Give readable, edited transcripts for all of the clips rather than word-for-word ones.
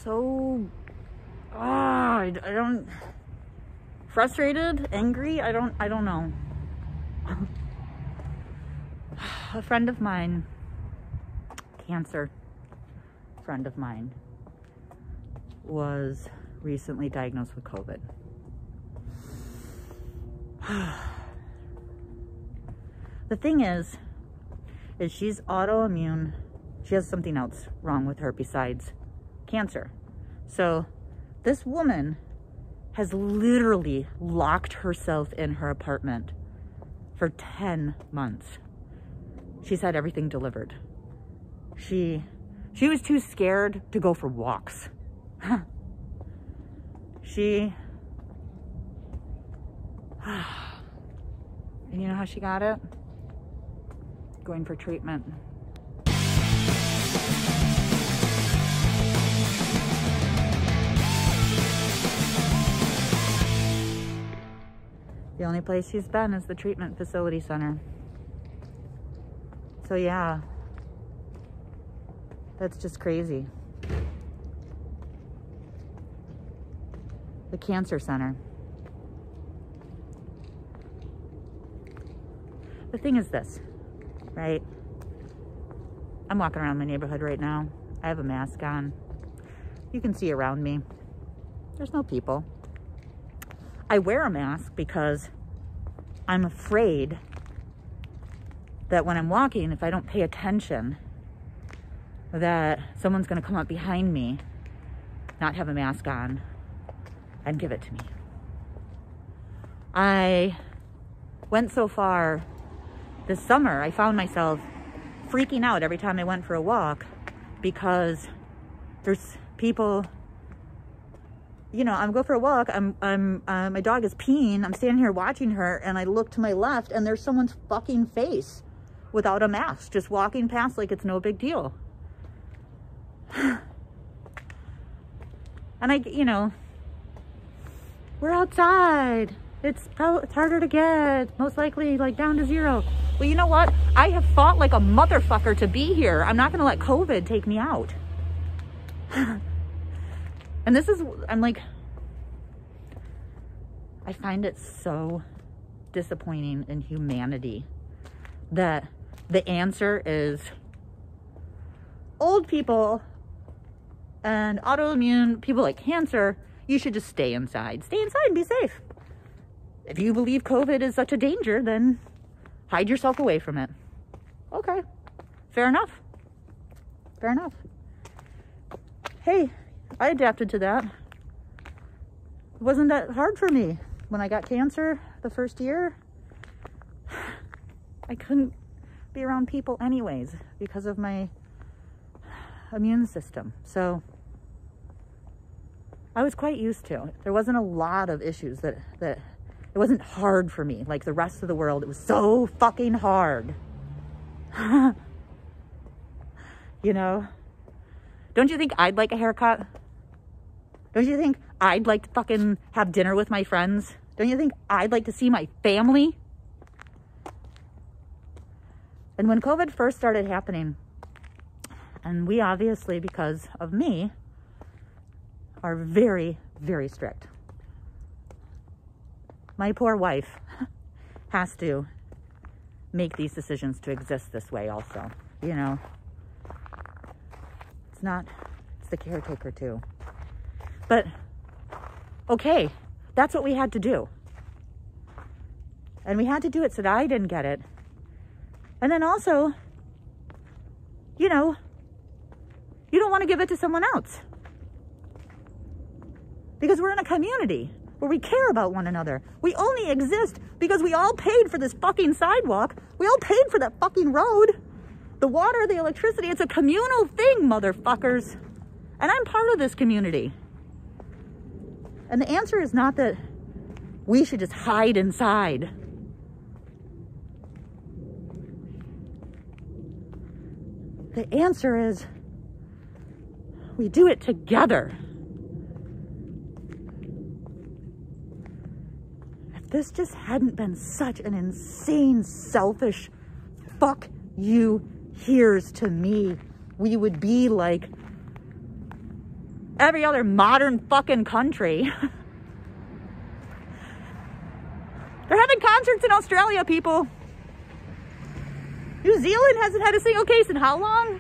so, I don't, frustrated, angry, I don't know. A friend of mine, cancer friend of mine, was recently diagnosed with COVID. The thing is she's autoimmune. She has something else wrong with her besides cancer. So this woman has literally locked herself in her apartment for 10 months. She's had everything delivered. She was too scared to go for walks. And you know how she got it? Going for treatment. The only place she's been is the treatment facility center. So yeah, that's just crazy. The cancer center. The thing is this, right? I'm walking around my neighborhood right now. I have a mask on. You can see around me. There's no people. I wear a mask because I'm afraid that when I'm walking, if I don't pay attention, that someone's gonna come up behind me, not have a mask on, and give it to me. I went so far this summer, I found myself freaking out every time I went for a walk because there's people, you know, I'm going for a walk, my dog is peeing, I'm standing here watching her, and I look to my left and there's someone's fucking face without a mask, just walking past like it's no big deal. And you know, we're outside. It's harder to get, most likely like down to 0. Well, you know what? I have fought like a motherfucker to be here. I'm not gonna let COVID take me out. And this is, I'm like, I find it so disappointing in humanity that the answer is old people and autoimmune people like cancer, you should just stay inside. Stay inside and be safe. If you believe COVID is such a danger, then hide yourself away from it. Okay, fair enough. Fair enough. Hey, I adapted to that. It wasn't that hard for me. When I got cancer the first year, I couldn't be around people anyways because of my immune system. So I was quite used to it. There wasn't a lot of issues that it wasn't hard for me. Like the rest of the world, it was so fucking hard. You know? Don't you think I'd like a haircut? Don't you think I'd like to fucking have dinner with my friends? Don't you think I'd like to see my family? And when COVID first started happening, and we obviously, because of me, are very, very strict. My poor wife has to make these decisions to exist this way also, you know? It's the caretaker too. But, okay, that's what we had to do. And we had to do it so that I didn't get it. And then also, you know, you don't want to give it to someone else. Because we're in a community where we care about one another. We only exist because we all paid for this fucking sidewalk. We all paid for that fucking road. The water, the electricity, it's a communal thing, motherfuckers. And I'm part of this community. And the answer is not that we should just hide inside. The answer is we do it together. If this just hadn't been such an insane, selfish, fuck you, here's to me, we would be like every other modern fucking country. They're having concerts in Australia, people. New Zealand hasn't had a single case in how long?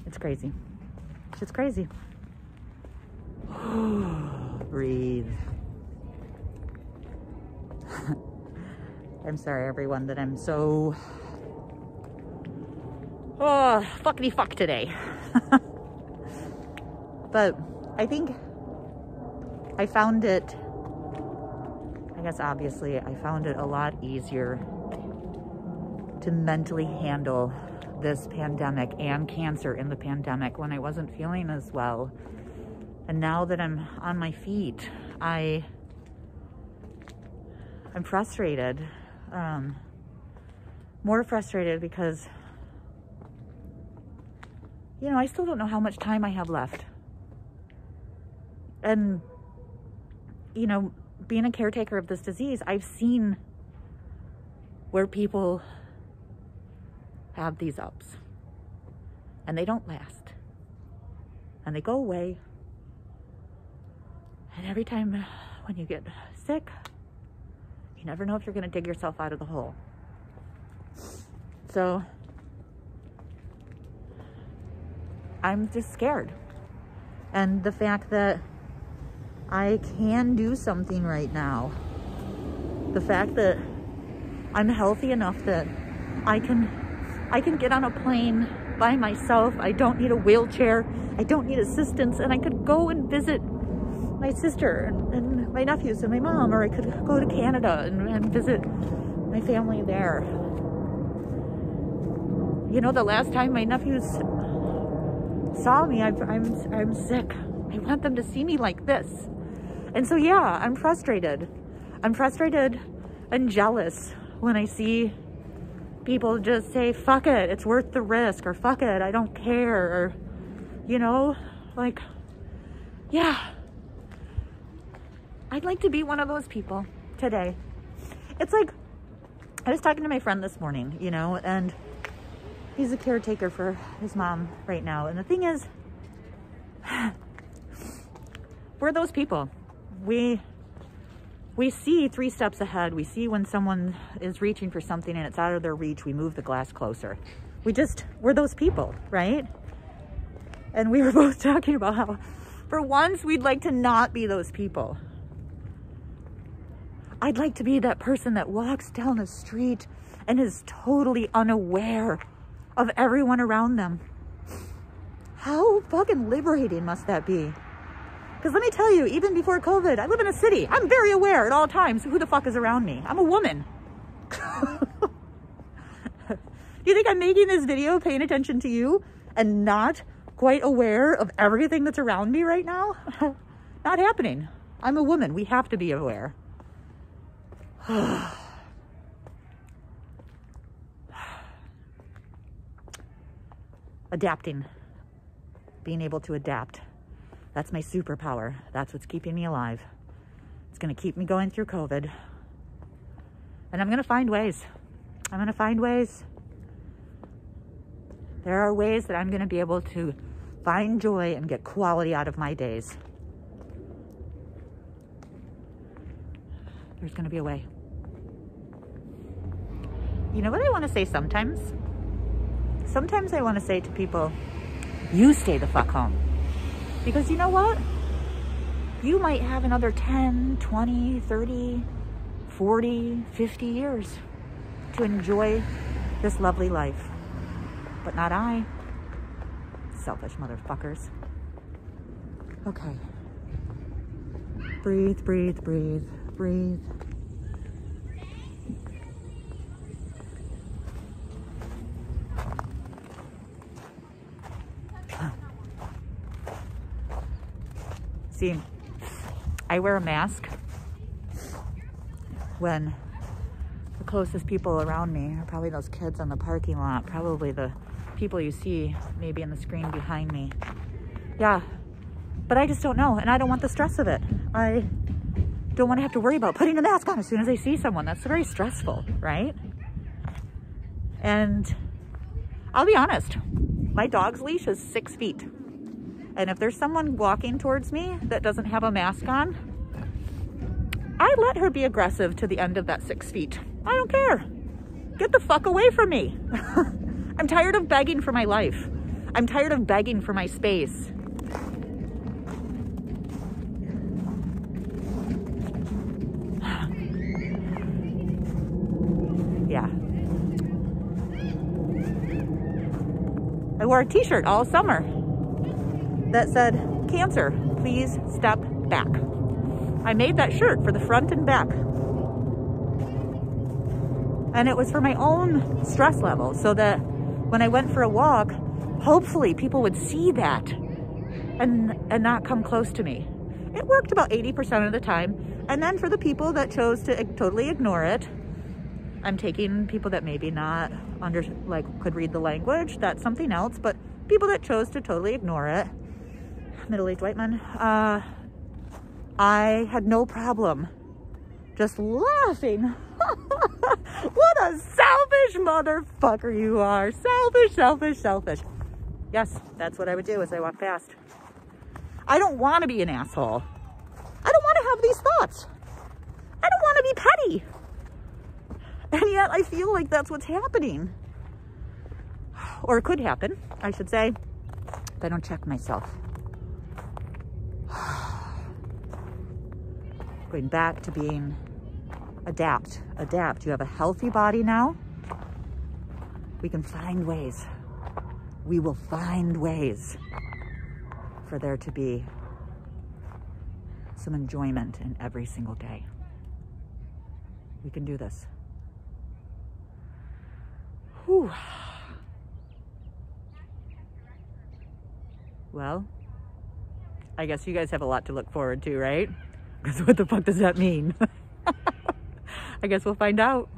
It's crazy. It's crazy. Breathe. I'm sorry, everyone, that I'm so fuckity fuck today. But I think I found it, I guess obviously I found it a lot easier to mentally handle this pandemic and cancer in the pandemic when I wasn't feeling as well. And now that I'm on my feet, I'm frustrated. More frustrated because, you know, I still don't know how much time I have left. And, you know, being a caretaker of this disease, I've seen where people have these ups and they don't last and they go away. And every time when you get sick, you never know if you're going to dig yourself out of the hole. So I'm just scared. And the fact that I can do something right now, the fact that I'm healthy enough that I can get on a plane by myself. I don't need a wheelchair. I don't need assistance. And I could go and visit my sister and my nephews and my mom, or I could go to Canada and visit my family there. You know, the last time my nephews saw me, I'm sick. I want them to see me like this. And so, yeah, I'm frustrated. I'm frustrated and jealous when I see people just say, fuck it, it's worth the risk, or fuck it, I don't care, or, you know, like, yeah. I'd like to be one of those people today. It's like, I was talking to my friend this morning, you know, and he's a caretaker for his mom right now. And the thing is, we're those people. We see 3 steps ahead. We see when someone is reaching for something and it's out of their reach, we move the glass closer. We're those people, right? And we were both talking about how for once we'd like to not be those people. I'd like to be that person that walks down the street and is totally unaware of everyone around them. How fucking liberating must that be? Because let me tell you, even before COVID, I live in a city. I'm very aware at all times who the fuck is around me. I'm a woman. Do you think I'm making this video paying attention to you and not quite aware of everything that's around me right now? Not happening. I'm a woman. We have to be aware. Adapting. Being able to adapt. That's my superpower. That's what's keeping me alive. It's going to keep me going through COVID. And I'm going to find ways. I'm going to find ways. There are ways that I'm going to be able to find joy and get quality out of my days. There's going to be a way. You know what I want to say sometimes? Sometimes I want to say to people, you stay the fuck home. Because you know what? You might have another 10, 20, 30, 40, 50 years to enjoy this lovely life. But not I. Selfish motherfuckers. Okay. Breathe, breathe, breathe, breathe. See, I wear a mask when the closest people around me are probably those kids on the parking lot, probably the people you see maybe in the screen behind me. Yeah, but I just don't know, and I don't want the stress of it. I don't want to have to worry about putting a mask on as soon as I see someone. That's very stressful, right? And I'll be honest, My dog's leash is 6 feet. And if there's someone walking towards me that doesn't have a mask on, I let her be aggressive to the end of that 6 feet. I don't care. Get the fuck away from me. I'm tired of begging for my life. I'm tired of begging for my space. Yeah. I wore a t-shirt all summer that said, "Cancer, please step back." I made that shirt for the front and back. And it was for my own stress level, so that when I went for a walk, hopefully people would see that and not come close to me. It worked about 80% of the time. And then for the people that chose to totally ignore it, I'm taking people that maybe not could read the language, that's something else, but people that chose to totally ignore it, middle-aged white men, I had no problem just laughing. What a selfish motherfucker you are. Selfish, selfish, selfish. Yes, that's what I would do as I walk past. I don't want to be an asshole. I don't want to have these thoughts. I don't want to be petty. And yet I feel like that's what's happening. Or it could happen, I should say, if I don't check myself. Going back to being adapt. You have a healthy body now. We can find ways. We will find ways for there to be some enjoyment in every single day. We can do this. Whew. Well, I guess you guys have a lot to look forward to, right? Because what the fuck does that mean? I guess we'll find out.